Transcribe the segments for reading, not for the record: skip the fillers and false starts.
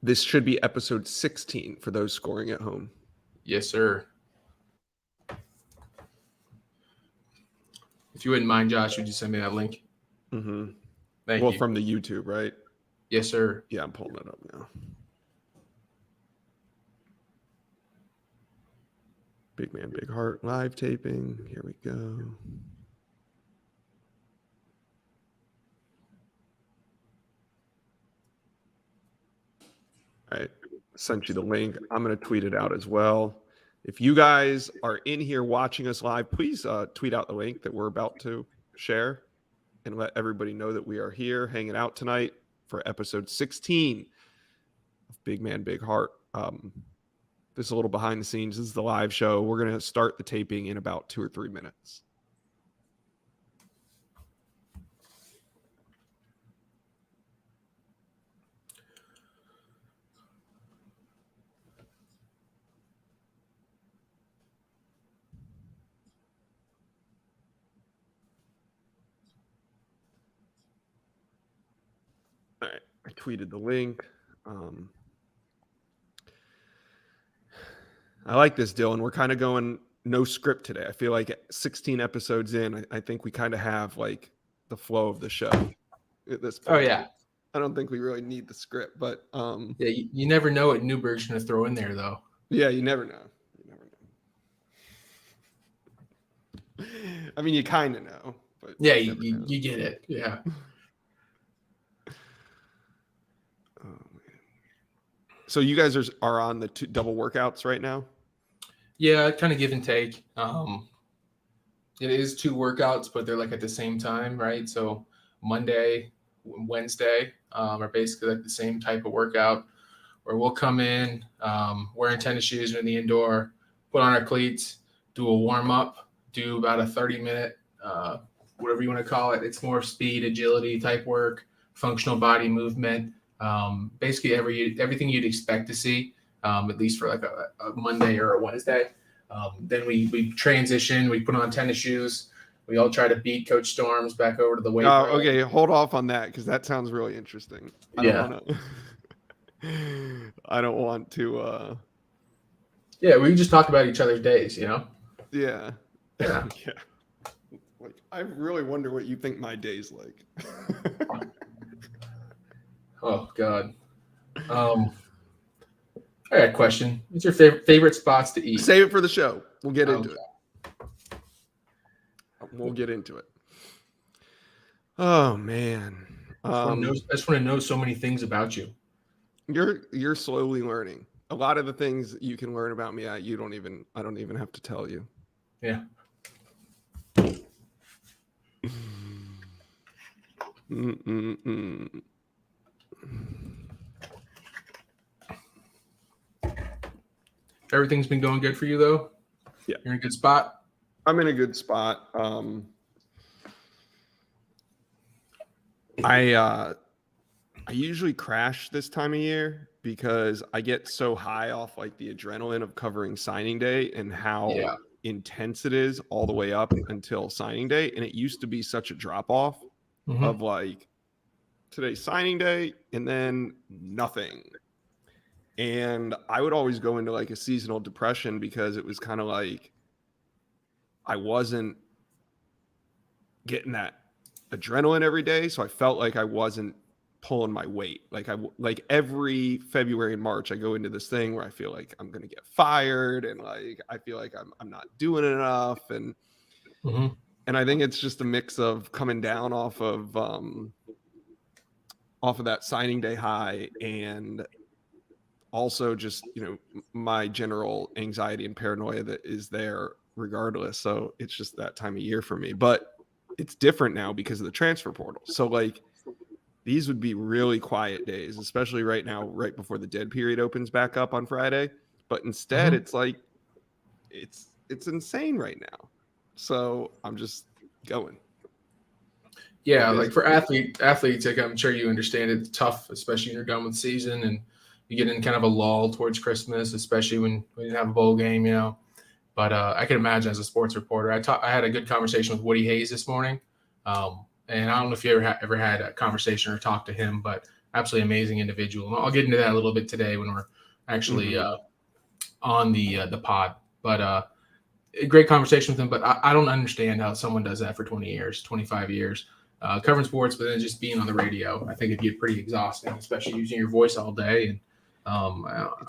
This should be episode 16 for those scoring at home. Yes, sir. If you wouldn't mind, Josh, would you send me that link? Mm-hmm. Thank well, you. From the YouTube, right? Yes, sir. Yeah, I'm pulling it up now. Big Man, Big Heart live taping. Here we go. All right, sent you the link. I'm going to tweet it out as well. If you guys are in here watching us live, please tweet out the link that we're about to share and let everybody know that we are here hanging out tonight for episode 16 of Big Man, Big Heart. This is a little behind the scenes. This is the live show. We're going to start the taping in about 2 or 3 minutes. All right, I tweeted the link. I like this, Dylan. We're kind of going no script today. I feel like 16 episodes in, I think we kind of have like the flow of the show at this point. Oh, yeah. I don't think we really need the script, but yeah, you never know what Newberg's going to throw in there, though. Yeah, you never know. I mean, you kind of know, but yeah, you get it. Yeah. Oh, man. So you guys are on the double workouts right now? Yeah, kind of give and take. It is 2 workouts, but they're like at the same time, right? So Monday, Wednesday are basically like the same type of workout where we'll come in wearing tennis shoes in the indoor, put on our cleats, do a warm up, do about a 30-minute, whatever you want to call it. It's more speed, agility type work, functional body movement, basically everything you'd expect to see. At least for like a Monday or a Wednesday. Then we transition, we put on tennis shoes. We all try to beat Coach Storms back over to the weight room. Okay, hold off on that because that sounds really interesting. I don't want to. Yeah, we just talk about each other's days, you know? Yeah. Yeah. Yeah. Like, I really wonder what you think my day's like. Oh, God. I got a question. What's your favorite spots to eat? Save it for the show. We'll get into it. We'll get into it. Oh, man. I just want to know so many things about you. You're slowly learning. A lot of the things you can learn about me, I don't even have to tell you. Yeah. Everything's been going good for you, though? Yeah. You're in a good spot? I'm in a good spot. I usually crash this time of year because I get so high off like the adrenaline of covering signing day and how intense it is all the way up until signing day. And it used to be such a drop off of like today's signing day and then nothing. And I would always go into like a seasonal depression because it was kind of like I wasn't getting that adrenaline every day. So I felt like I wasn't pulling my weight. Like every February and March, I go into this thing where I feel like I'm going to get fired and like I feel like I'm not doing enough. And I think it's just a mix of coming down off of that signing day high and also just, my general anxiety and paranoia that is there regardless. So it's just that time of year for me, but it's different now because of the transfer portal. So like these would be really quiet days, especially right now, right before the dead period opens back up on Friday. But instead it's like, it's insane right now. So I'm just going. Yeah. Like for athletes, like I'm sure you understand it's tough, especially when you're done with the season and you get in kind of a lull towards Christmas, especially when we didn't have a bowl game, But I can imagine as a sports reporter, I had a good conversation with Woody Hayes this morning. And I don't know if you ever had a conversation or talked to him, but absolutely amazing individual. And I'll get into that a little bit today when we're actually on the pod. But a great conversation with him. But I don't understand how someone does that for 20 years, 25 years, covering sports, but then just being on the radio. I think it'd get pretty exhausting, especially using your voice all day. And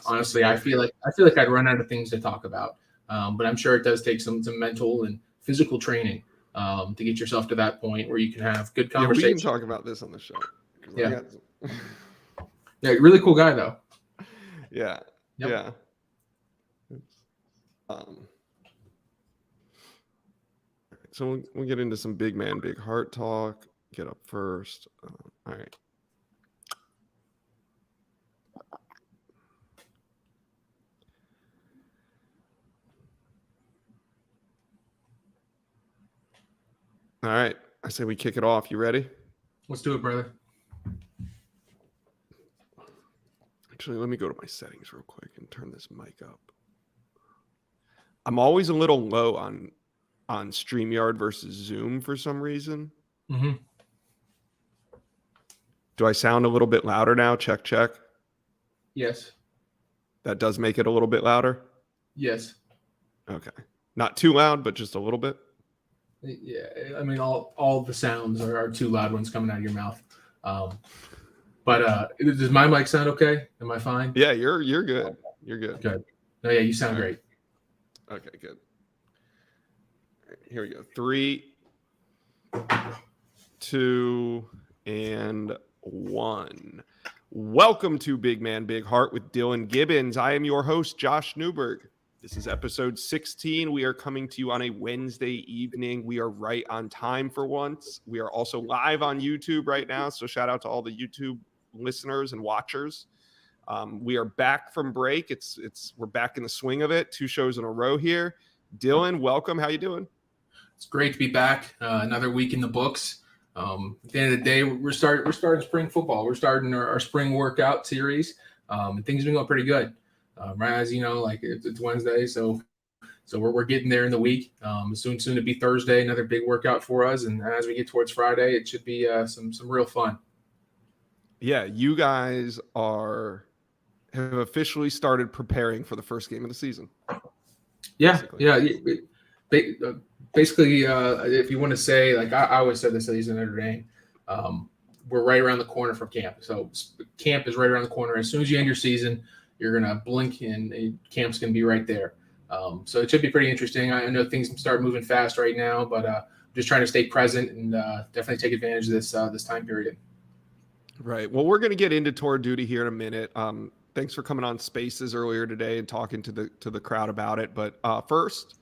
honestly, I feel like I'd run out of things to talk about. But I'm sure it does take some mental and physical training to get yourself to that point where you can have good conversation. We can talk about this on the show. Yeah. Yeah, really cool guy though. Yeah. Yep. Yeah. So we'll get into some big man, big heart talk. Get up first. All right. All right. I say we kick it off. You ready? Let's do it, brother. Actually, let me go to my settings real quick and turn this mic up. I'm always a little low on StreamYard versus Zoom for some reason. Mm-hmm. Do I sound a little bit louder now? Check, check. Yes. That does make it a little bit louder? Yes. Okay. Not too loud, but just a little bit? Yeah. I mean, all the sounds are two loud ones coming out of your mouth. But does my mic sound okay? Am I fine? Yeah, you're good. You're good. Good. No, yeah, you sound great. Okay, good. Here we go. 3, 2, and 1. Welcome to Big Man, Big Heart with Dillan Gibbons. I am your host, Josh Newberg. This is episode 16. We are coming to you on a Wednesday evening. We are right on time for once. We are also live on YouTube right now, so shout out to all the YouTube listeners and watchers. We are back from break. We're back in the swing of it. 2 shows in a row here. Dillan, welcome. How you doing? It's great to be back. Another week in the books. At the end of the day, we're starting spring football. We're starting our spring workout series, and things have been going pretty good. Right, as you know, like it's Wednesday, so we're getting there in the week. Soon to be Thursday, another big workout for us, and as we get towards Friday, it should be some real fun. Yeah, you guys have officially started preparing for the first game of the season. Yeah. Basically, if you want to say, like I always said this, at Notre Dame, we're right around the corner from camp. So camp is right around the corner. As soon as you end your season, you're going to blink and camp's going to be right there. So it should be pretty interesting. I know things start moving fast right now, but just trying to stay present and definitely take advantage of this time period. Right. Well, we're going to get into tour duty here in a minute. Thanks for coming on Spaces earlier today and talking to the crowd about it. But first,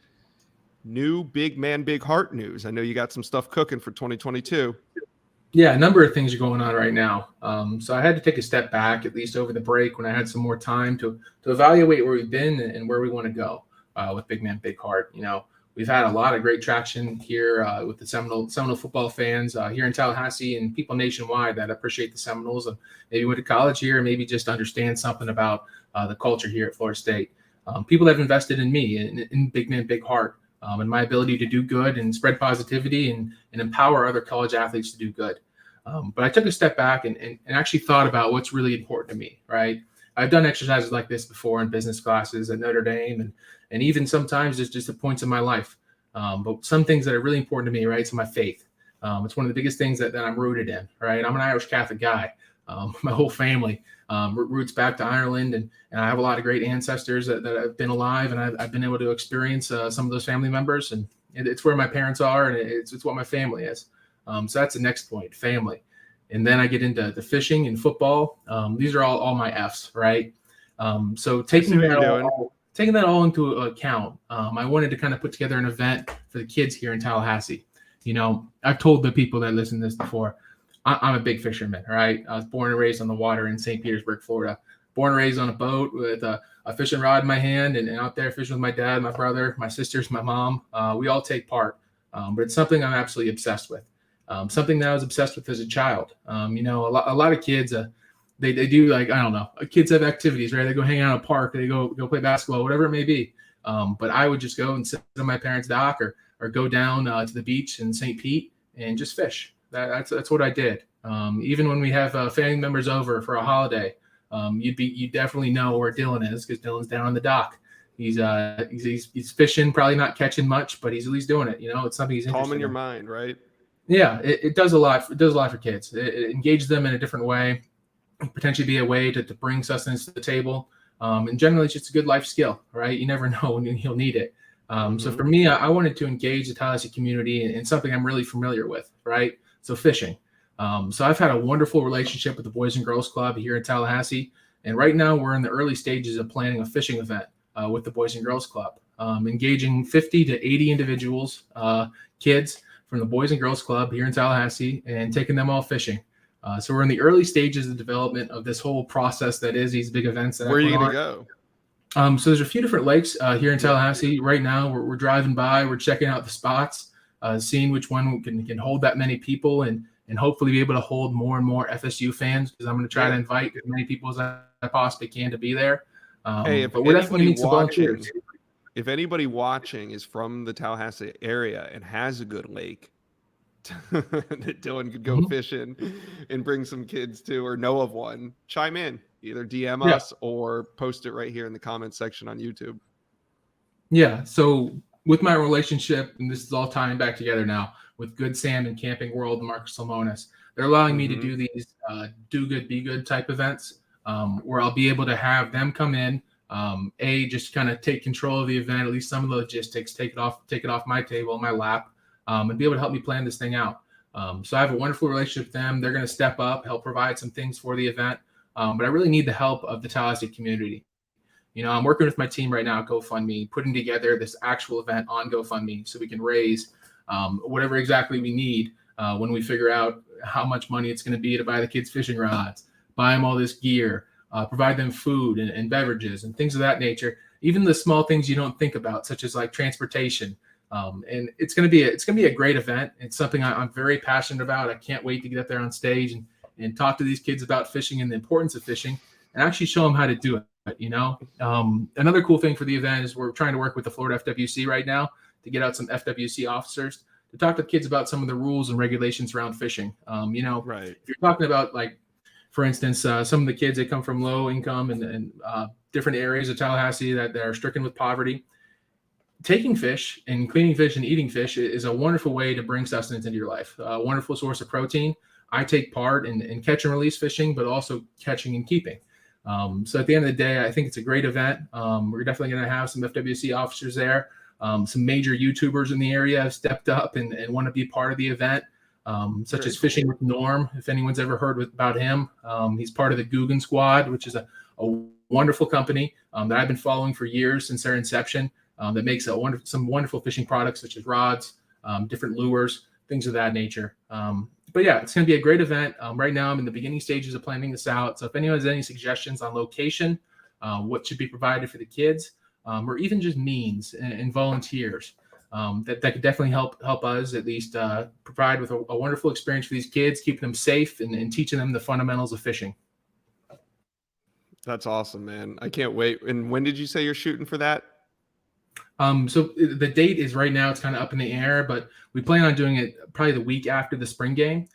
new Big Man, Big Heart news. I know you got some stuff cooking for 2022. Yeah, a number of things are going on right now. So I had to take a step back, at least over the break, when I had some more time to evaluate where we've been and where we want to go with Big Man, Big Heart. You know, we've had a lot of great traction here with the Seminole football fans here in Tallahassee and people nationwide that appreciate the Seminoles and maybe went to college here and maybe just understand something about the culture here at Florida State. People that have invested in me, in Big Man, Big Heart, and my ability to do good and spread positivity and empower other college athletes to do good. But I took a step back and actually thought about what's really important to me, right? I've done exercises like this before in business classes at Notre Dame and even sometimes it's just at points in my life. But some things that are really important to me, right? So my faith. It's one of the biggest things that I'm rooted in, right? I'm an Irish Catholic guy. My whole family roots back to Ireland, and I have a lot of great ancestors that have been alive, and I've been able to experience some of those family members, and it's where my parents are, and it's what my family is. So that's the next point, family. And then I get into the fishing and football. These are all my F's, right? So taking that all into account, I wanted to kind of put together an event for the kids here in Tallahassee. You know, I've told the people that listen to this before, I'm a big fisherman, right? I was born and raised on the water in St. Petersburg, Florida. Born and raised on a boat with a fishing rod in my hand and out there fishing with my dad, my brother, my sisters, my mom. We all take part. But it's something I'm absolutely obsessed with. Something that I was obsessed with as a child. You know, a lot of kids, they do, like, I don't know, kids have activities, right? They go hang out in a park, they go play basketball, whatever it may be. But I would just go and sit on my parents' dock or go down to the beach in St. Pete and just fish. That's what I did. Even when we have family members over for a holiday, you definitely know where Dillan is, because Dillan's down on the dock. He's fishing, probably not catching much, but he's at least doing it. It's something he's interested Calming your in. mind, right? Yeah, it does a lot. It does a lot for kids. It engages them in a different way, potentially be a way to bring sustenance to the table. And generally, it's just a good life skill, right? You never know when you'll need it. So for me, I wanted to engage the Tallahassee community in something I'm really familiar with, right? So fishing. So I've had a wonderful relationship with the Boys and Girls Club here in Tallahassee. And right now we're in the early stages of planning a fishing event with the Boys and Girls Club, engaging 50 to 80 individuals, kids from the Boys and Girls Club here in Tallahassee, and taking them all fishing. So we're in the early stages of development of this whole process that is these big events. Where are you going to go? So there's a few different lakes here in Tallahassee. Right now, we're driving by, we're checking out the spots, seeing which one can hold that many people, and hopefully be able to hold more and more FSU fans, because I'm going to try to invite as many people as I possibly can to be there. But we're definitely need some volunteers. If anybody watching is from the Tallahassee area and has a good lake that Dillan could go fishing and bring some kids to, or know of one, chime in. Either DM us or post it right here in the comments section on YouTube. Yeah. So with my relationship, and this is all tying back together now, with Good Sam and Camping World and Marcus Salmonis, they're allowing me to do these do good, be good type events, where I'll be able to have them come in, just kind of take control of the event, at least some of the logistics, take it off my table, my lap, and be able to help me plan this thing out. So I have a wonderful relationship with them. They're going to step up, help provide some things for the event. But I really need the help of the Tallahassee community. I'm working with my team right now at GoFundMe, putting together this actual event on GoFundMe so we can raise whatever exactly we need when we figure out how much money it's going to be to buy the kids fishing rods, buy them all this gear, provide them food and beverages and things of that nature. Even the small things you don't think about, such as like transportation. And it's going to be a great event. It's something I'm very passionate about. I can't wait to get up there on stage and talk to these kids about fishing and the importance of fishing, and actually show them how to do it. Another cool thing for the event is we're trying to work with the Florida FWC right now to get out some FWC officers to talk to kids about some of the rules and regulations around fishing. Right. If you're talking about, like, for instance, some of the kids that come from low income and different areas of Tallahassee that are stricken with poverty, taking fish and cleaning fish and eating fish is a wonderful way to bring sustenance into your life. A wonderful source of protein. I take part in catch and release fishing, but also catching and keeping. So at the end of the day, I think it's a great event. We're definitely going to have some FWC officers there. Some major YouTubers in the area have stepped up and want to be part of the event, such as Fishing with Norm. If anyone's ever heard about him, he's part of the Guggen Squad, which is a wonderful company that I've been following for years since their inception, that makes some wonderful fishing products such as rods, different lures, things of that nature. But yeah, it's going to be a great event. Right now, I'm in the beginning stages of planning this out. So if anyone has any suggestions on location, what should be provided for the kids, or even just means and volunteers, that could definitely help us at least provide with a wonderful experience for these kids, keeping them safe and teaching them the fundamentals of fishing. That's awesome, man. I can't wait. And when did you say you're shooting for that? So the date is right now, it's kind of up in the air, but we plan on doing it probably the week after the spring game.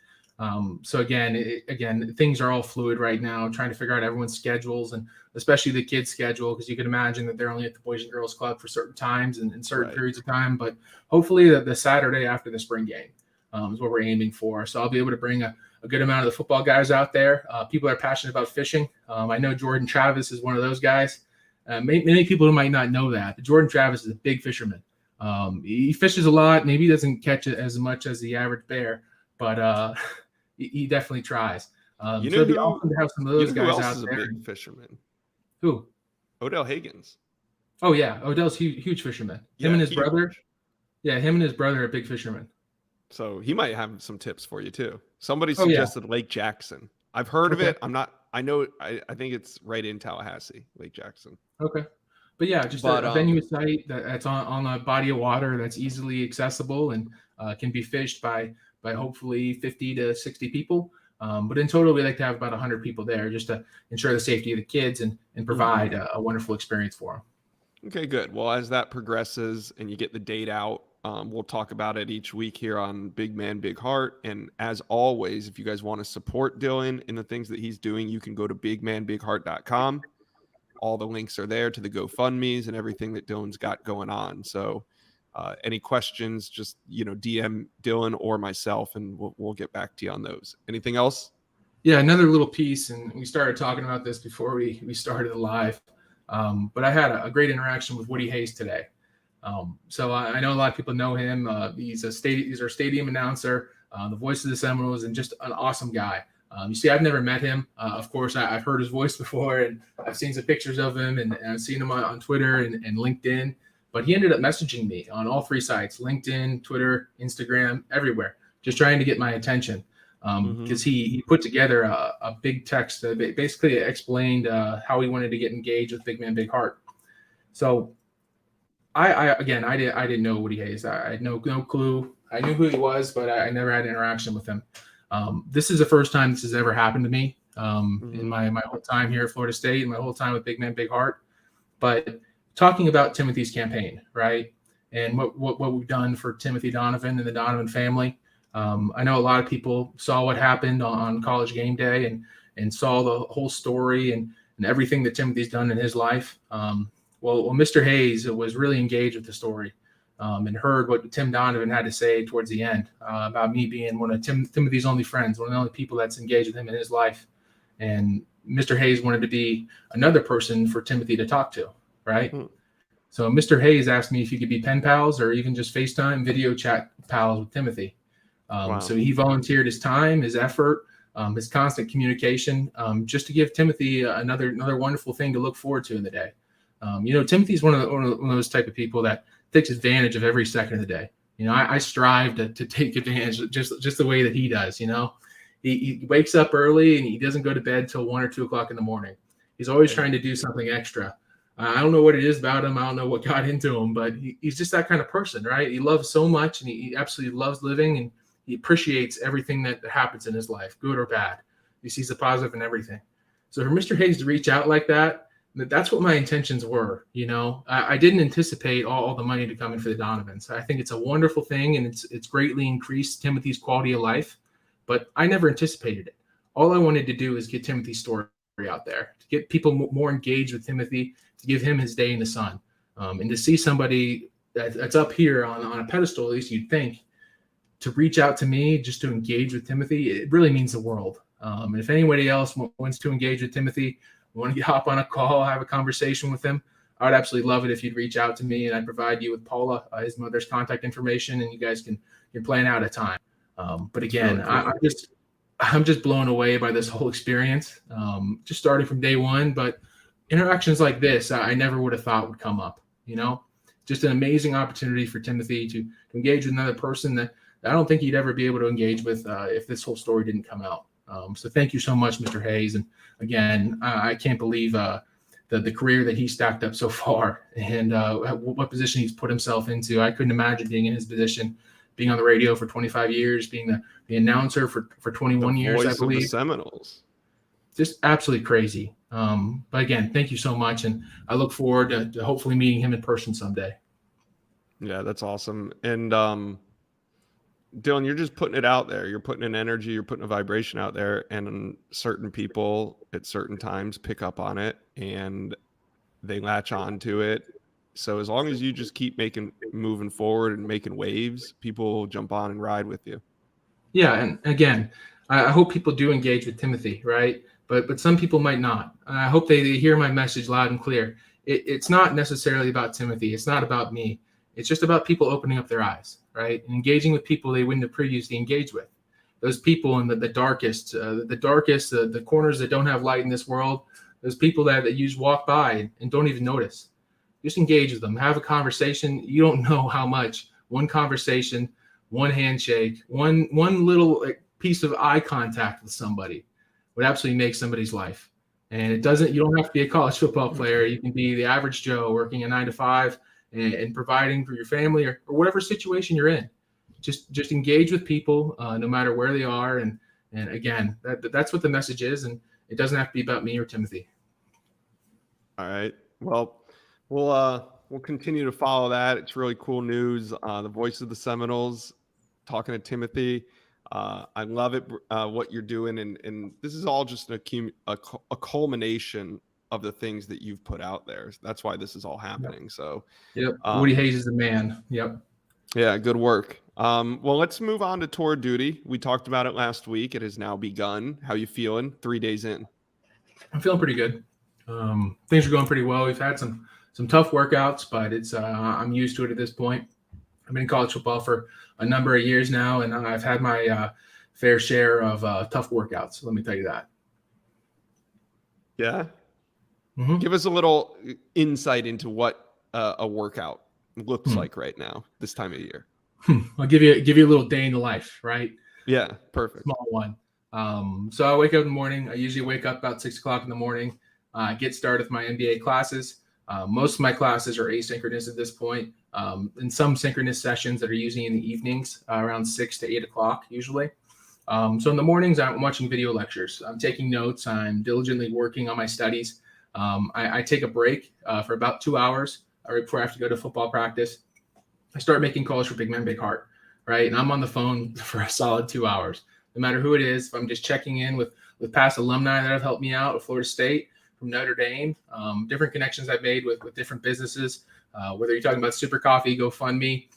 So again, things are all fluid right now, trying to figure out everyone's schedules, and especially the kids' schedule, because you can imagine that they're only at the Boys and Girls Club for certain times and in certain periods of time. But hopefully the Saturday after the spring game is what we're aiming for. So I'll be able to bring a good amount of the football guys out there. People are passionate about fishing. I know Jordan Travis is one of those guys. Many people who might not know that Jordan Travis is a big fisherman. He fishes a lot. Maybe he doesn't catch it as much as the average bear, but he definitely tries. So it'd be awesome to have some of those guys out there. A big fisherman. Who? Odell Higgins. Oh yeah, Odell's huge fisherman. Him and his brother. Yeah, him and his brother are big fishermen. So he might have some tips for you too. Somebody suggested Lake Jackson. I've heard of it. I know. I think it's right in Tallahassee, Lake Jackson. Okay. But yeah, just a venue site that's on a body of water that's easily accessible and can be fished by hopefully 50 to 60 people. But in total, we like to have about 100 people there just to ensure the safety of the kids and provide a wonderful experience for them. Okay, good. Well, as that progresses and you get the date out, We'll talk about it each week here on Big Man, Big Heart. And as always, if you guys want to support Dillan in the things that he's doing, you can go to bigmanbigheart.com. All the links are there to the GoFundMes and everything that Dillan's got going on. So any questions, just, DM Dillan or myself, and we'll get back to you on those. Anything else? Yeah, another little piece, and we started talking about this before we started the live. But I had a great interaction with Woody Hayes today. So I know a lot of people know him. He's our stadium announcer, the voice of the Seminoles, and just an awesome guy. You see, I've never met him. Of course, I've heard his voice before, and I've seen some pictures of him, and I've seen him on Twitter and LinkedIn. But he ended up messaging me on all 3 sites: LinkedIn, Twitter, Instagram, everywhere, just trying to get my attention. Because he put together a big text that basically explained how he wanted to get engaged with Big Man, Big Heart. So I didn't know Woody Hayes. I had no clue. I knew who he was, but I never had interaction with him. This is the first time this has ever happened to me in my whole time here at Florida State and my whole time with Big Man, Big Heart. But talking about Timothy's campaign, right, and what we've done for Timothy Donovan and the Donovan family. I know a lot of people saw what happened on College Game Day and saw the whole story and everything that Timothy's done in his life. Well, Mr. Hayes was really engaged with the story and heard what Tim Donovan had to say towards the end about me being one of Timothy's only friends, one of the only people that's engaged with him in his life. And Mr. Hayes wanted to be another person for Timothy to talk to, right? So Mr. Hayes asked me if he could be pen pals or even just FaceTime video chat pals with Timothy. Wow. So he volunteered his time, his effort, his constant communication, just to give Timothy another wonderful thing to look forward to in the day. Timothy's one of those type of people that takes advantage of every second of the day. I strive to take advantage just the way that he does. He wakes up early and he doesn't go to bed till 1 or 2 o'clock in the morning. He's always trying to do something extra. I don't know what it is about him. I don't know what got into him, but he's just that kind of person, right? He loves so much and he absolutely loves living, and he appreciates everything that happens in his life, good or bad. He sees the positive in everything. So for Mr. Hayes to reach out like that, that's what my intentions were. I didn't anticipate all the money to come in for the Donovans. I think it's a wonderful thing, and it's greatly increased Timothy's quality of life, but I never anticipated it. All I wanted to do is get Timothy's story out there, to get people more engaged with Timothy, to give him his day in the sun, and to see somebody that's up here on a pedestal, at least you'd think, to reach out to me just to engage with Timothy. It really means the world. And if anybody else wants to engage with Timothy, want to hop on a call, have a conversation with him, I would absolutely love it if you'd reach out to me, and I'd provide you with Paula, his mother's contact information, and you guys can plan out a time. But again, really cool. I'm just blown away by this whole experience, just starting from day one. But interactions like this, I never would have thought would come up. Just an amazing opportunity for Timothy to engage with another person that I don't think he'd ever be able to engage with if this whole story didn't come out. So thank you so much, Mr. Hayes. And again, I can't believe the career that he stacked up so far, and what position he's put himself into. I couldn't imagine being in his position, being on the radio for 25 years, being the announcer for 21 years, I believe. The Seminoles. Just absolutely crazy. But again, thank you so much, and I look forward to hopefully meeting him in person someday. Yeah, that's awesome. And Dillan, you're just putting it out there. You're putting an energy, you're putting a vibration out there, and certain people at certain times pick up on it and they latch on to it. So as long as you just keep moving forward and making waves, people will jump on and ride with you. Yeah, and again, I hope people do engage with Timothy, right? But some people might not. I hope they hear my message loud and clear. It's not necessarily about Timothy. It's not about me. It's just about people opening up their eyes, right? And engaging with people they wouldn't have previously engaged with. Those people in the darkest, the corners that don't have light in this world, those people that you just walk by and don't even notice. Just engage with them. Have a conversation. You don't know how much one conversation, one handshake, one little piece of eye contact with somebody would absolutely make somebody's life. And you don't have to be a college football player. You can be the average Joe working a 9 to 5 and providing for your family or whatever situation you're in. Just engage with people no matter where they are. And again, that's what the message is. And it doesn't have to be about me or Timothy. All right. Well, we'll we'll continue to follow that. It's really cool news. The voice of the Seminoles, talking to Timothy. I love it, what you're doing. And this is all just a culmination of the things that you've put out there. That's why this is all happening. Yep. So, Woody Hayes is the man. Yep. Yeah, good work. Well, let's move on to tour duty. We talked about it last week. It has now begun. How you feeling 3 days in? I'm feeling pretty good. Things are going pretty well. We've had some tough workouts, but it's I'm used to it at this point. I've been in college football for a number of years now, and I've had my fair share of tough workouts. Let me tell you that. Yeah. Mm-hmm. Give us a little insight into what a workout looks like right now, this time of year. I'll give you a little day in the life, right? Yeah, perfect. Small one. So I wake up in the morning. I usually wake up about 6 o'clock in the morning. Get started with my NBA classes. Most of my classes are asynchronous at this point, and some synchronous sessions that are usually in the evenings, around 6 to 8 o'clock usually. So in the mornings, I'm watching video lectures. I'm taking notes. I'm diligently working on my studies. I take a break for about 2 hours right before I have to go to football practice. I start making calls for Big Man, Big Heart, right? And I'm on the phone for a solid 2 hours. No matter who it is, if I'm just checking in with past alumni that have helped me out at Florida State, from Notre Dame, different connections I've made with different businesses, whether you're talking about Super Coffee, GoFundMe,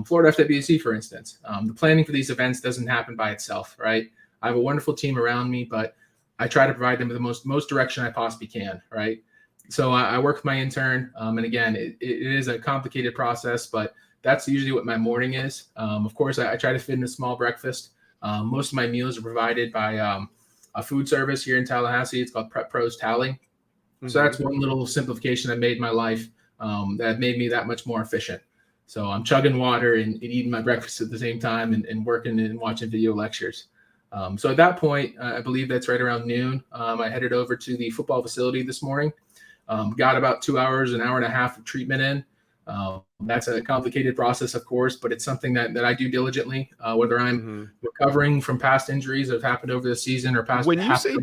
Florida FWC, for instance. The planning for these events doesn't happen by itself, right? I have a wonderful team around me, but I try to provide them with the most direction I possibly can, right? So I work with my intern, and again, it is a complicated process, but that's usually what my morning is. Of course, I try to fit in a small breakfast. Most of my meals are provided by a food service here in Tallahassee. It's called Prep Pros Tally. Mm-hmm. So that's one little simplification I made in my life that made me that much more efficient. So I'm chugging water and eating my breakfast at the same time and working and watching video lectures. So at that point, I believe that's right around noon. I headed over to the football facility this morning. Got about 2 hours, an hour and a half of treatment in. That's a complicated process, of course, but it's something that I do diligently, whether I'm recovering from past injuries that have happened over the season or past. When you say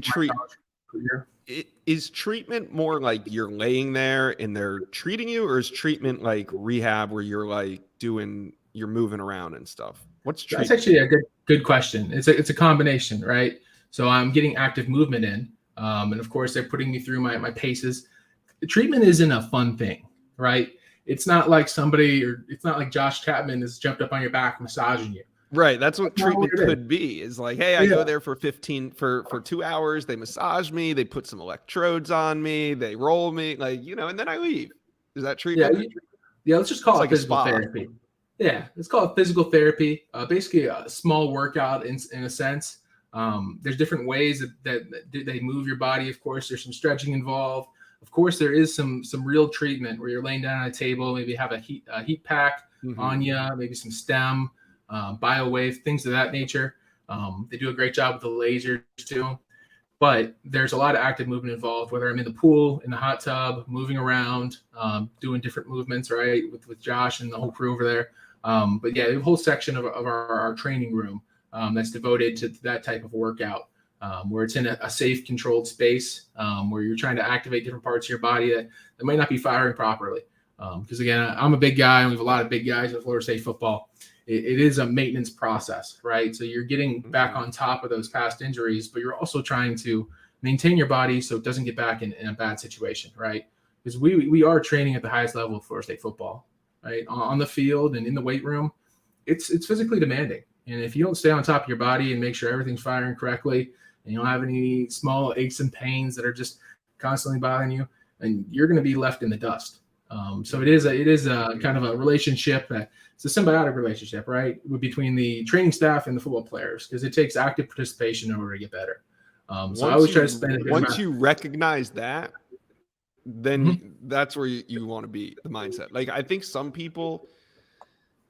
is treatment more like you're laying there and they're treating you, or is treatment like rehab where you're like you're moving around and stuff? What's treatment? That's actually a good question. It's a combination, right? So I'm getting active movement in, and of course they're putting me through my paces. The treatment isn't a fun thing, right? It's not like it's not like Josh Chapman has jumped up on your back massaging you. Right. That's what treatment could be. Is like, hey, I go there for 2 hours. They massage me. They put some electrodes on me. They roll me, and then I leave. Is that treatment? Yeah. Let's just call it physical therapy. Yeah. Let's call it physical therapy. Basically a small workout in a sense. There's different ways that they move your body. Of course, there's some stretching involved. Of course, there is some real treatment where you're laying down on a table, maybe have a heat pack on you, maybe some stem, BioWave, things of that nature. They do a great job with the lasers too. But there's a lot of active movement involved, whether I'm in the pool, in the hot tub, moving around, doing different movements, right, with Josh and the whole crew over there. But yeah, a whole section of our training room that's devoted to that type of workout. Where it's in a safe, controlled space, where you're trying to activate different parts of your body that might not be firing properly. Because again, I'm a big guy, and we have a lot of big guys at Florida State football. It is a maintenance process, right? So you're getting back on top of those past injuries, but you're also trying to maintain your body so it doesn't get back in a bad situation, right? Because we are training at the highest level of Florida State football, right? On the field and in the weight room, it's physically demanding. And if you don't stay on top of your body and make sure everything's firing correctly, and you don't have any small aches and pains that are just constantly bothering you, and you're going to be left in the dust. So it is a kind of a relationship it's a symbiotic relationship, right, between the training staff and the football players, because it takes active participation in order to get better. So I always try to spend it. Once you recognize that, then that's where you want to be, the mindset. Like, I think some people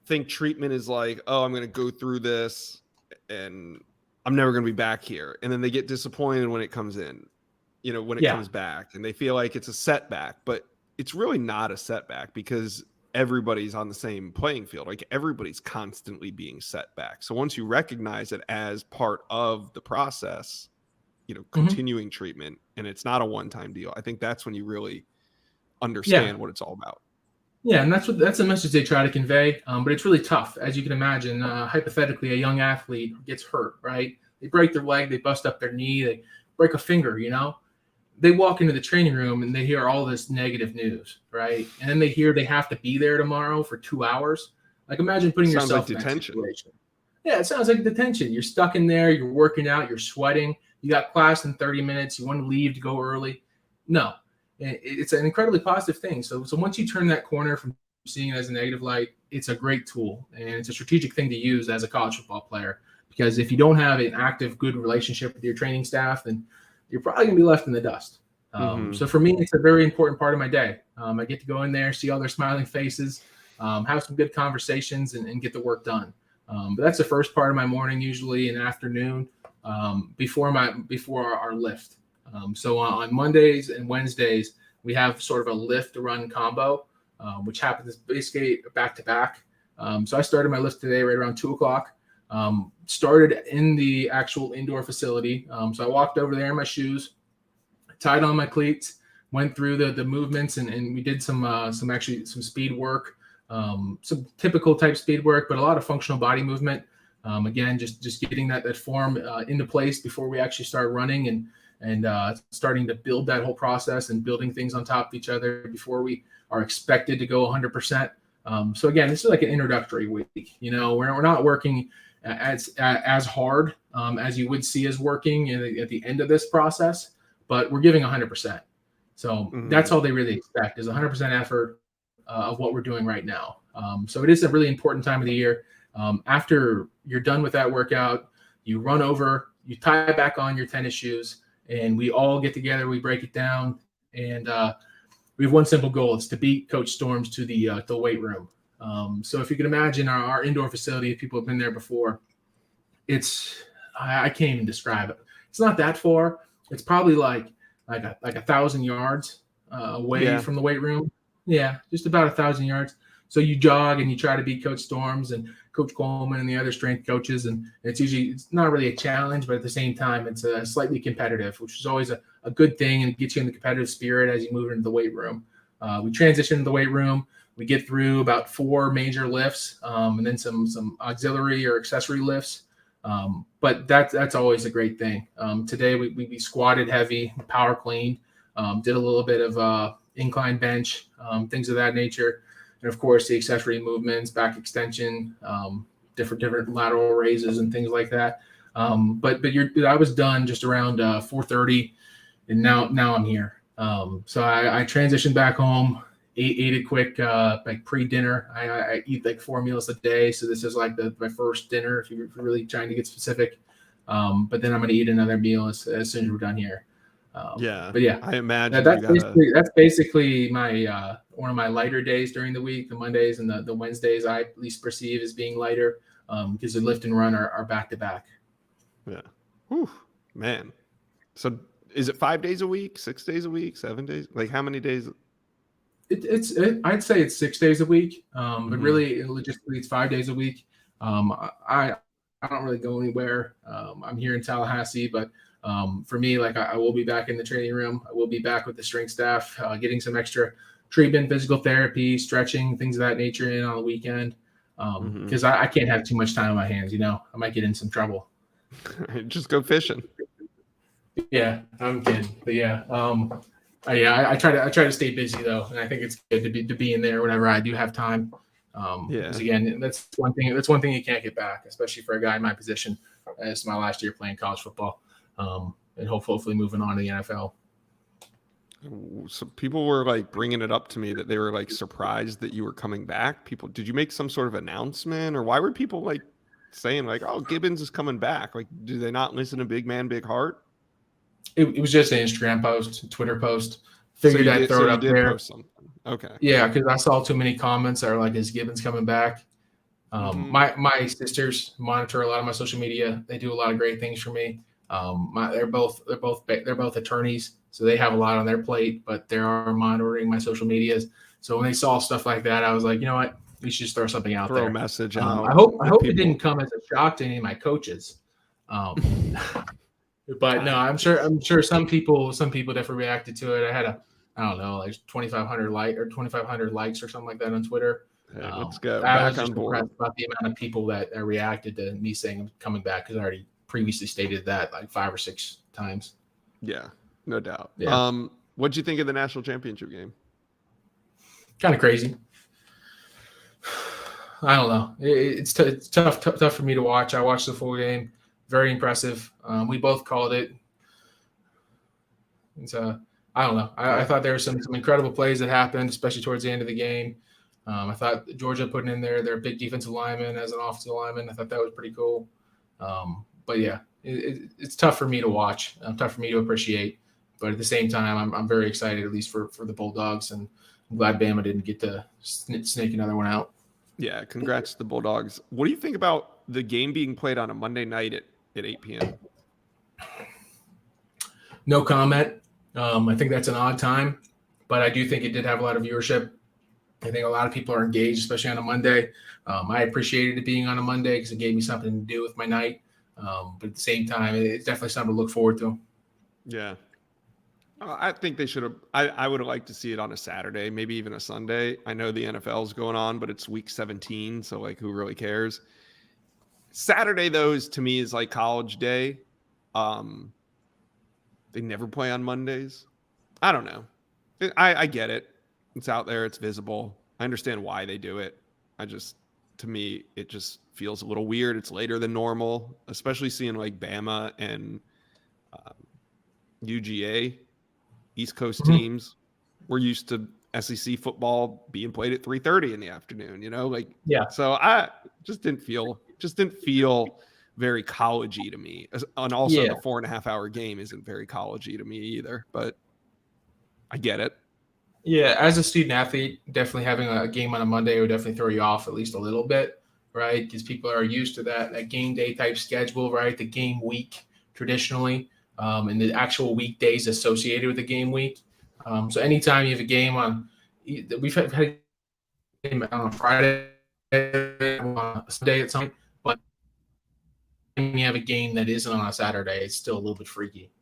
think treatment is like, oh, I'm going to go through this and I'm never going to be back here. And then they get disappointed when it comes in, when it comes back, and they feel like it's a setback, but it's really not a setback because everybody's on the same playing field. Like, everybody's constantly being set back. So once you recognize it as part of the process, continuing treatment, and it's not a one-time deal, I think that's when you really understand what it's all about. Yeah, and that's the message they try to convey. But it's really tough, as you can imagine. Hypothetically, a young athlete gets hurt, right? They break their leg, they bust up their knee, they break a finger. They walk into the training room and they hear all this negative news, right? And then they hear they have to be there tomorrow for 2 hours. Like, imagine putting Sounds like yourself in that detention. situation. Yeah, it sounds like detention. You're stuck in there. You're working out. You're sweating. You got class in 30 minutes. You want to leave to go early. No, it's an incredibly positive thing. So once you turn that corner from seeing it as a negative light, it's a great tool, and it's a strategic thing to use as a college football player. Because if you don't have an active, good relationship with your training staff, then you're probably going to be left in the dust. So for me, it's a very important part of my day. I get to go in there, see all their smiling faces, have some good conversations, and get the work done. But that's the first part of my morning, usually in the afternoon, before our lift. So on Mondays and Wednesdays, we have sort of a lift run combo, which happens basically back to back. So I started my lift today right around 2:00. Started in the actual indoor facility. So I walked over there in my shoes, tied on my cleats, went through the movements, and we did some speed work, some typical type speed work, but a lot of functional body movement. Again, just getting that form into place before we actually start running, and starting to build that whole process and building things on top of each other before we are expected to go 100%. So again, this is like an introductory week. We're not working as hard as you would see us working at the end of this process, but we're giving 100%. So that's all they really expect is 100% effort of what we're doing right now. So it is a really important time of the year. After you're done with that workout, you run over, you tie back on your tennis shoes, and we all get together, we break it down, and we have one simple goal. It's to beat Coach Storms to the weight room. So if you can imagine our indoor facility, if people have been there before, I can't even describe it. It's not that far. It's probably like 1,000 yards away from the weight room. Yeah, just about 1,000 yards. So you jog and you try to beat Coach Storms and Coach Coleman and the other strength coaches. And it's not really a challenge, but at the same time, it's slightly competitive, which is always a good thing, and it gets you in the competitive spirit as you move into the weight room. We transition to the weight room. We get through about 4 major lifts, and then some auxiliary or accessory lifts. But that's always a great thing. Today we squatted heavy, power cleaned, did a little bit of incline bench, things of that nature. And of course the accessory movements, back extension, different lateral raises and things like that. But I was done just around 4:30, and now I'm here. So I transitioned back home, ate a quick like pre-dinner. I eat like 4 meals a day, so this is like my first dinner if you're really trying to get specific. But then I'm going to eat another meal as soon as we're done here. But yeah, I imagine that's basically my one of my lighter days during the week. The Mondays and the Wednesdays I at least perceive as being lighter because the lift and run are back to back. Yeah. Whew, man. So is it 5 days a week, 6 days a week, 7 days? Like how many days? I'd say it's 6 days a week. But really logistically it's 5 days a week. I don't really go anywhere. I'm here in Tallahassee, but for me, like I will be back in the training room. I will be back with the strength staff, getting some extra treatment, physical therapy, stretching, things of that nature in on the weekend. Because I can't have too much time on my hands. I might get in some trouble. Just go fishing. Yeah, I'm kidding. But yeah, I try to stay busy though, and I think it's good to be in there whenever I do have time. Because again, that's one thing you can't get back, especially for a guy in my position. It's my last year playing college football, and hopefully moving on to the NFL. So people were like bringing it up to me that they were like surprised that you were coming back. Did you make some sort of announcement, or why were people like saying like, "Oh, Gibbons is coming back"? Like, do they not listen to Big Man, Big Heart? It was just an Instagram post, Twitter post. Figured I'd throw it up there. Post something. Okay. Yeah, because I saw too many comments that are like, "Is Gibbons coming back?" My sisters monitor a lot of my social media. They do a lot of great things for me. They're both attorneys, so they have a lot on their plate, but they are monitoring my social medias. So when they saw stuff like that, I was like, you know what, we should just throw something out there. Throw a message out. I hope it didn't come as a shock to any of my coaches. But no, I'm sure some people definitely reacted to it. I had I don't know, like 2,500 likes or something like that on Twitter. Hey, let's go. I Back was just on board. impressed about the amount of people that reacted to me saying I'm coming back, because I already previously stated that like 5 or 6 times. Yeah, no doubt. Yeah. What'd you think of the national championship game? Kind of crazy. I don't know. It's tough for me to watch. I watched the full game. Very impressive. We both called it. It's I don't know. I thought there were some incredible plays that happened, especially towards the end of the game. I thought Georgia putting in their big defensive lineman as an offensive lineman, I thought that was pretty cool. But yeah, it's tough for me to watch. Tough for me to appreciate. But at the same time, I'm very excited, at least for the Bulldogs, and I'm glad Bama didn't get to snake another one out. Yeah, congrats to the Bulldogs. What do you think about the game being played on a Monday night at 8 p.m.? No comment. I think that's an odd time, but I do think it did have a lot of viewership. I think a lot of people are engaged, especially on a Monday. I appreciated it being on a Monday because it gave me something to do with my night. But at the same time, it's definitely something to look forward to. Yeah. I think they should have. I would have liked to see it on a Saturday, maybe even a Sunday. I know the NFL is going on, but it's week 17, so like, who really cares? Saturday, though, to me is like college day. They never play on Mondays. I don't know. I get it. It's out there. It's visible. I understand why they do it. To me, it just feels a little weird. It's later than normal, especially seeing like Bama and UGA. East Coast teams. We're used to SEC football being played at 3:30 in the afternoon, Yeah. So I just didn't feel very collegey to me. And also the 4.5 hour game isn't very collegey to me either, but I get it. Yeah. As a student athlete, definitely having a game on a Monday would definitely throw you off at least a little bit, right? Because people are used to that game day type schedule, right? The game week traditionally. And the actual weekdays associated with the game week. So anytime you have a game we've had a game on a Friday, on a Sunday at some point, but when you have a game that isn't on a Saturday, it's still a little bit freaky.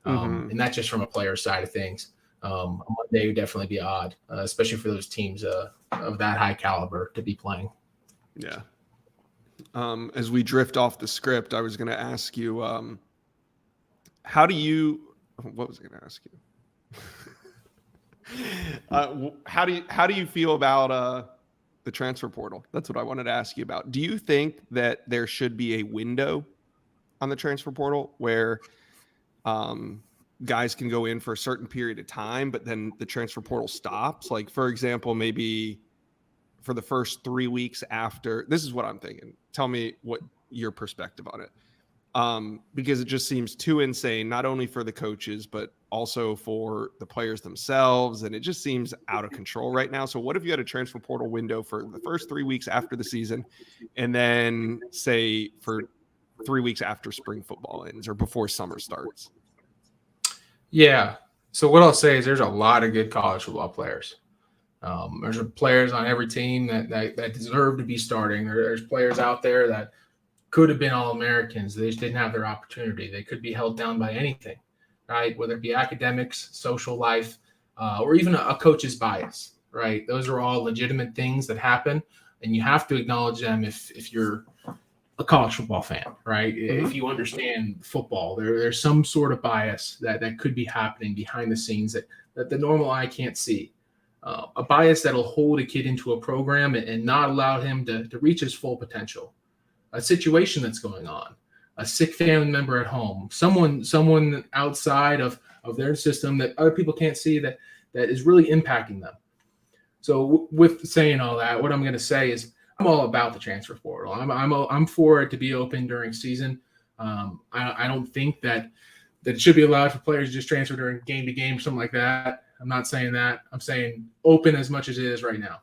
And that's just from a player side of things. A Monday would definitely be odd, especially for those teams of that high caliber to be playing. Yeah. As we drift off the script, I was going to ask you, what was I going to ask you? How do you feel about the transfer portal? That's what I wanted to ask you about. Do you think that there should be a window on the transfer portal where guys can go in for a certain period of time, but then the transfer portal stops? Like, for example, maybe for the first 3 weeks after. This is what I'm thinking. Tell me what your perspective on it. Because it just seems too insane, not only for the coaches, but also for the players themselves. And it just seems out of control right now. So what if you had a transfer portal window for the first 3 weeks after the season, and then say for 3 weeks after spring football ends or before summer starts? Yeah. So what I'll say is there's a lot of good college football players. There's players on every team that deserve to be starting. There's players out there that could have been All-Americans. They just didn't have their opportunity. They could be held down by anything, right? Whether it be academics, social life, or even a coach's bias, right? Those are all legitimate things that happen, and you have to acknowledge them if you're a college football fan, right? Mm-hmm. If you understand football, there's some sort of bias that could be happening behind the scenes that the normal eye can't see. A bias that'll hold a kid into a program and not allow him to reach his full potential. A situation that's going on, a sick family member at home, someone outside of their system that other people can't see that is really impacting them. So with saying all that, what I'm going to say is I'm all about the transfer portal. I'm for it to be open during season. I don't think that it should be allowed for players to just transfer during game to game or something like that. I'm not saying that. I'm saying open as much as it is right now.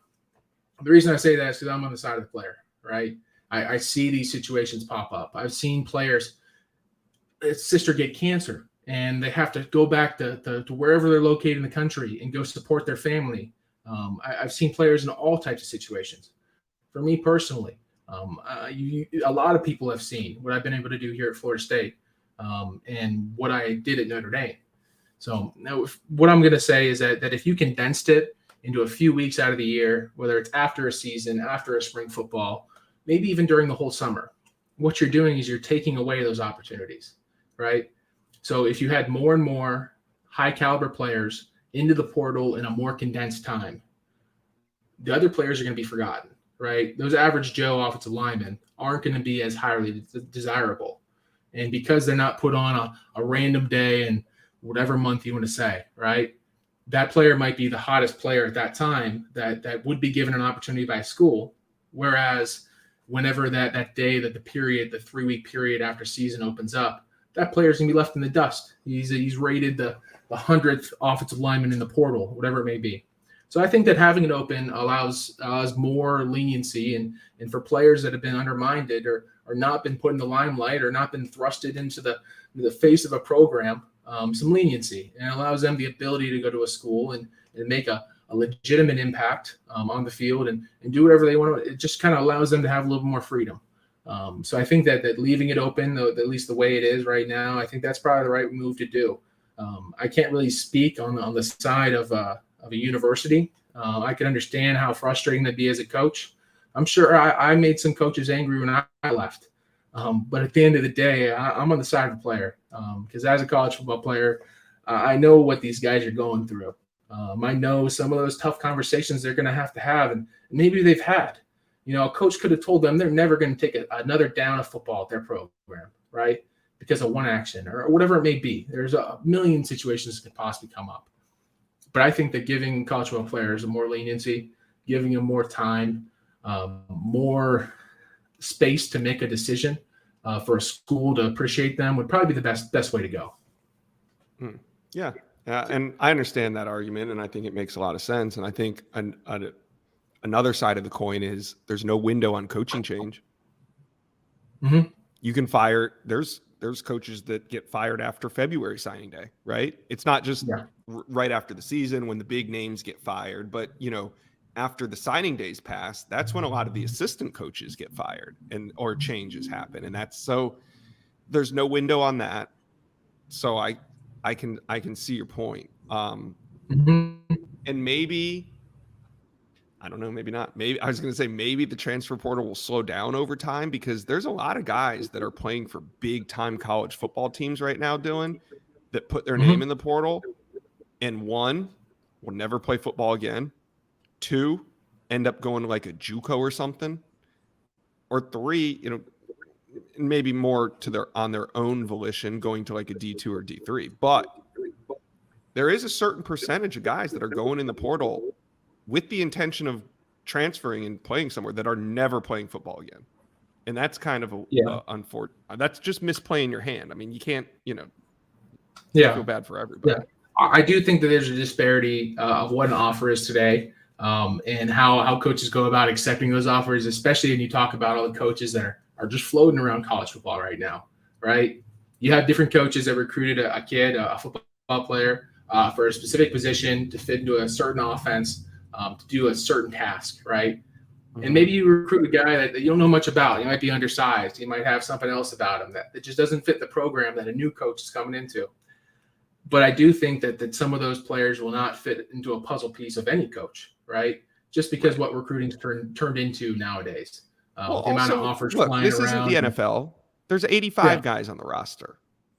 The reason I say that is because I'm on the side of the player, right? I see these situations pop up. I've seen players, sister get cancer, and they have to go back to wherever they're located in the country and go support their family. I've seen players in all types of situations. For me personally, a lot of people have seen what I've been able to do here at Florida State and what I did at Notre Dame. So now what I'm going to say is that if you condensed it into a few weeks out of the year, whether it's after a season, after a spring football, maybe even during the whole summer, what you're doing is you're taking away those opportunities, right? So if you had more and more high caliber players into the portal in a more condensed time, the other players are going to be forgotten, right? Those average Joe offensive linemen aren't going to be as highly desirable. And because they're not put on a random day and whatever month you want to say, right? That player might be the hottest player at that time that would be given an opportunity by a school. Whereas whenever that day, that the 3-week period after season opens up, that player's going to be left in the dust. He's rated the 100th offensive lineman in the portal, whatever it may be. So I think that having it open allows more leniency and for players that have been undermined or not been put in the limelight or not been thrusted into the face of a program, some leniency, and allows them the ability to go to a school and make a legitimate impact on the field and do whatever they want to. It just kind of allows them to have a little more freedom. So I think that leaving it open, at least the way it is right now, I think that's probably the right move to do. I can't really speak on the side of a university. I can understand how frustrating that'd be as a coach. I'm sure I made some coaches angry when I left. But at the end of the day, I'm on the side of the player because as a college football player, I know what these guys are going through. I know some of those tough conversations they're going to have, and maybe they've had. A coach could have told them they're never going to take another down of football at their program, right? Because of one action or whatever it may be. There's a million situations that could possibly come up. But I think that giving college football players more leniency, giving them more time, more space to make a decision for a school to appreciate them would probably be the best way to go. Yeah. And I understand that argument, and I think it makes a lot of sense. And I think another side of the coin is there's no window on coaching change. Mm-hmm. You can fire. There's coaches that get fired after February signing day, right? It's not just right after the season when the big names get fired, but after the signing days pass, that's when a lot of the assistant coaches get fired or changes happen. And so there's no window on that. So I can see your point. And maybe, I don't know, maybe not. Maybe I was going to say maybe the transfer portal will slow down over time because there's a lot of guys that are playing for big time college football teams right now, Dylan, that put their name in the portal, and one will never play football again. 2, end up going to like a JUCO or something, or 3, maybe more on their own volition going to like a D2 or D3. But there is a certain percentage of guys that are going in the portal with the intention of transferring and playing somewhere that are never playing football again. And that's kind of unfortunate. That's just misplaying your hand. I mean, you can't, feel bad for everybody. Yeah. I do think that there's a disparity of what an offer is today. And how coaches go about accepting those offers, especially when you talk about all the coaches that are just floating around college football right now, right? You have different coaches that recruited a kid, a football player, for a specific position to fit into a certain offense, to do a certain task, right? Mm-hmm. And maybe you recruit a guy that you don't know much about. He might be undersized. He might have something else about him that just doesn't fit the program that a new coach is coming into. But I do think that some of those players will not fit into a puzzle piece of any coach, right? Just because what recruiting's turned into nowadays. The amount of offers flying this around. Isn't the NFL. There's 85 guys on the roster.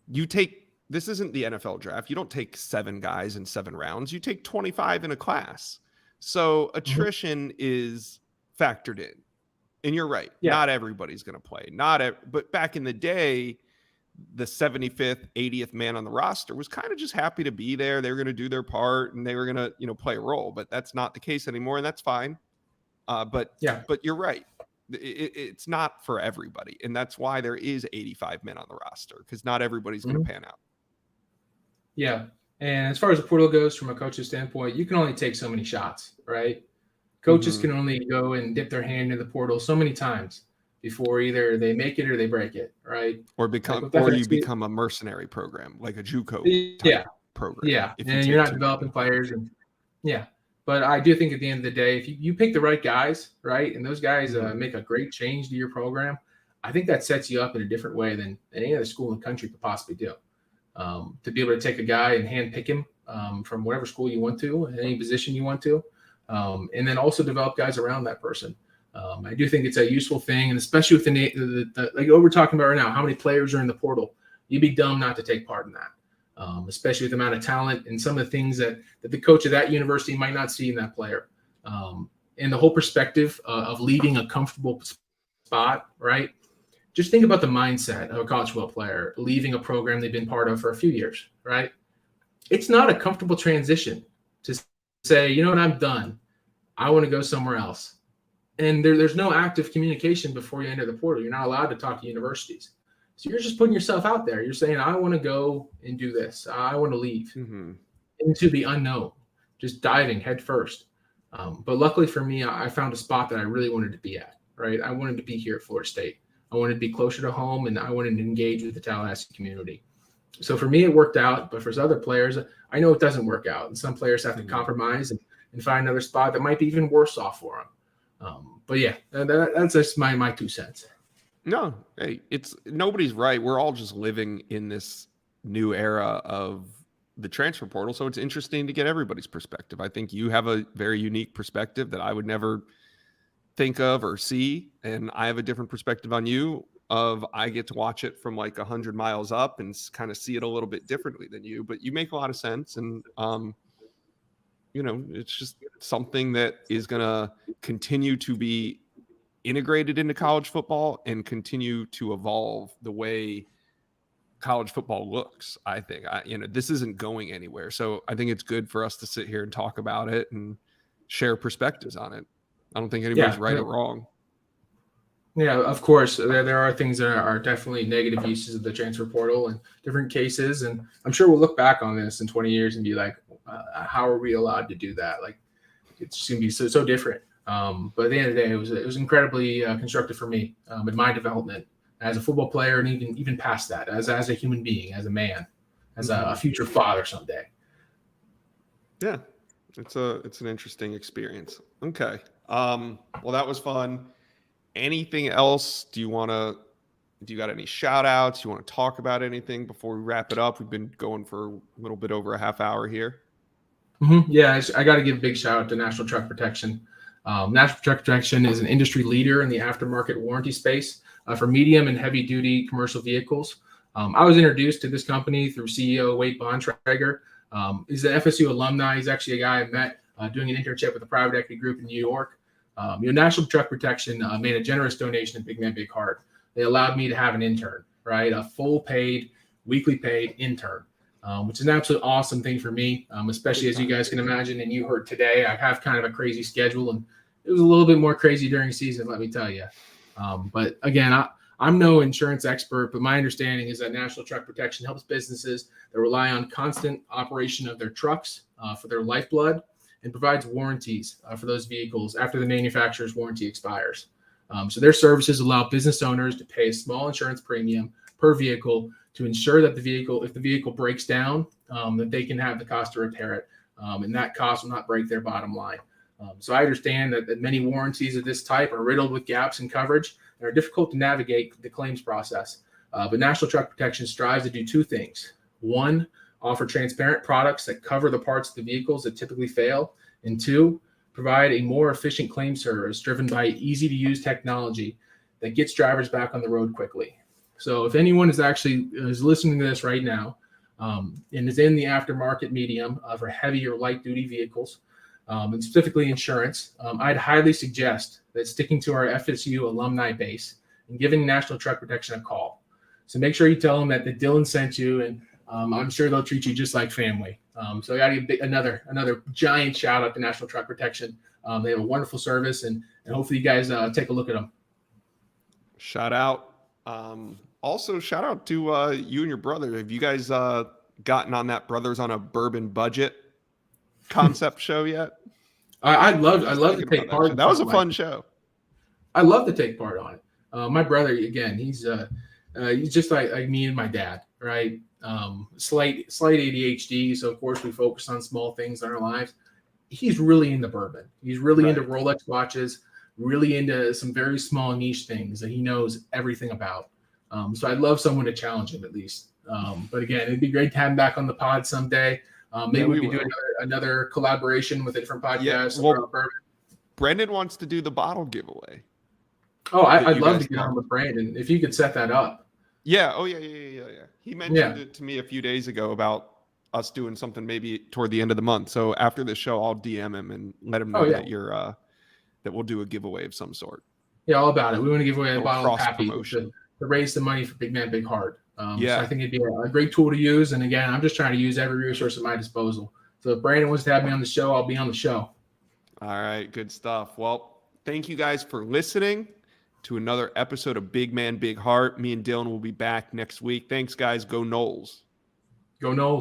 This isn't the NFL draft. You don't take 7 guys in 7 rounds. You take 25 in a class. So attrition is factored in. And you're right. Yeah. Not everybody's going to play. But back in the day, the 75th, 80th man on the roster was kind of just happy to be there. They were going to do their part and they were going to, play a role, but that's not the case anymore. And that's fine. But you're right. It's not for everybody. And that's why there is 85 men on the roster, because not everybody's going to pan out. Yeah. And as far as the portal goes, from a coach's standpoint, you can only take so many shots, right? Coaches can only go and dip their hand in the portal so many times before either they make it or they break it, right? Or you become a mercenary program, like a JUCO program. Yeah, and you're not developing players. But I do think at the end of the day, if you pick the right guys, right, and those guys make a great change to your program, I think that sets you up in a different way than any other school in the country could possibly do. to be able to take a guy and hand pick him from whatever school you want to, any position you want to, and then also develop guys around that person. I do think it's a useful thing, and especially with the like what we're talking about right now, how many players are in the portal. You'd be dumb not to take part in that, especially with the amount of talent and some of the things that the coach of that university might not see in that player. And the whole perspective of leaving a comfortable spot, right? Just think about the mindset of a college football player leaving a program they've been part of for a few years, right? It's not a comfortable transition to say, you know what, I'm done. I want to go somewhere else. And there's no active communication before you enter the portal. You're not allowed to talk to universities. So you're just putting yourself out there. You're saying, I want to go and do this. I want to leave into the unknown, just diving head first. But luckily for me, I found a spot that I really wanted to be at, right? I wanted to be here at Florida State. I wanted to be closer to home, and I wanted to engage with the Tallahassee community. So for me, it worked out. But for other players, I know it doesn't work out. And some players have to compromise and find another spot that might be even worse off for them. But yeah, that's just my 2 cents. No, hey, nobody's right. We're all just living in this new era of the transfer portal. So it's interesting to get everybody's perspective. I think you have a very unique perspective that I would never think of or see. And I have a different perspective on you I get to watch it from like 100 miles up and kind of see it a little bit differently than you, but you make a lot of sense. And, it's just something that is going to continue to be integrated into college football and continue to evolve the way college football looks. I think this isn't going anywhere. So I think it's good for us to sit here and talk about it and share perspectives on it. I don't think anybody's right or wrong. Yeah, of course. There are things that are definitely negative uses of the transfer portal in different cases. And I'm sure we'll look back on this in 20 years and be like, how are we allowed to do that? Like, it's just going to be so different. But at the end of the day, it was incredibly constructive for me in my development as a football player, and even past that, as a human being, as a man, as a future father someday. Yeah, it's an interesting experience. Okay. Well, that was fun. Anything else? Do you got any shout outs? You want to talk about anything before we wrap it up? We've been going for a little bit over a half hour here. Yeah, I got to give a big shout out to National Truck Protection. National Truck Protection is an industry leader in the aftermarket warranty space for medium and heavy duty commercial vehicles. I was introduced to this company through CEO Wade Bontrager. He's an FSU alumni. He's actually a guy I met doing an internship with a private equity group in New York. National Truck Protection made a generous donation to Big Man Big Heart. They allowed me to have an intern, right? A full paid, weekly paid intern, which is an absolute awesome thing for me, especially as you guys can imagine. And you heard today, I have kind of a crazy schedule, and it was a little bit more crazy during season, let me tell you. But again, I'm no insurance expert, but my understanding is that National Truck Protection helps businesses that rely on constant operation of their trucks for their lifeblood, and provides warranties for those vehicles after the manufacturer's warranty expires. So their services allow business owners to pay a small insurance premium per vehicle to ensure that if the vehicle breaks down, that they can have the cost to repair it, and that cost will not break their bottom line. So I understand that many warranties of this type are riddled with gaps in coverage and are difficult to navigate the claims process. But National Truck Protection strives to do 2 things. 1, offer transparent products that cover the parts of the vehicles that typically fail. And 2, provide a more efficient claim service driven by easy-to-use technology that gets drivers back on the road quickly. So if anyone is listening to this right now and is in the aftermarket medium for heavy or light-duty vehicles, and specifically insurance, I'd highly suggest that sticking to our FSU alumni base and giving National Truck Protection a call. So make sure you tell them that Dillan sent you, and I'm sure they'll treat you just like family. So I got to give another giant shout out to National Truck Protection. They have a wonderful service, and hopefully you guys take a look at them. Shout out. Also, shout out to you and your brother. Have you guys gotten on that Brothers on a Bourbon Budget concept show yet? I'd love to take part. That was a fun show. I love to take part on it. My brother, again, he's just like me and my dad, right? Slight ADHD, so of course we focus on small things in our lives. He's really into bourbon. He's really into Rolex watches, really into some very small niche things that he knows everything about. So I'd love someone to challenge him at least. But again, it'd be great to have him back on the pod someday. Maybe we could do another collaboration with a different podcast. Yeah, well, Brendan wants to do the bottle giveaway. Oh, I'd love to get on with Brandon if you could set that up. Yeah. Oh, yeah. He mentioned it to me a few days ago about us doing something maybe toward the end of the month. So after this show, I'll DM him and let him know that you're that we'll do a giveaway of some sort. Yeah, all about it. We want to give away a bottle of Pappy promotion to raise the money for Big Man Big Heart. So I think it'd be a great tool to use. And again, I'm just trying to use every resource at my disposal. So if Brandon wants to have me on the show, I'll be on the show. All right, good stuff. Well, thank you guys for listening to another episode of Big Man Big Heart. Me and Dylan will be back next week. Thanks, guys. Go Noles. Go Noles.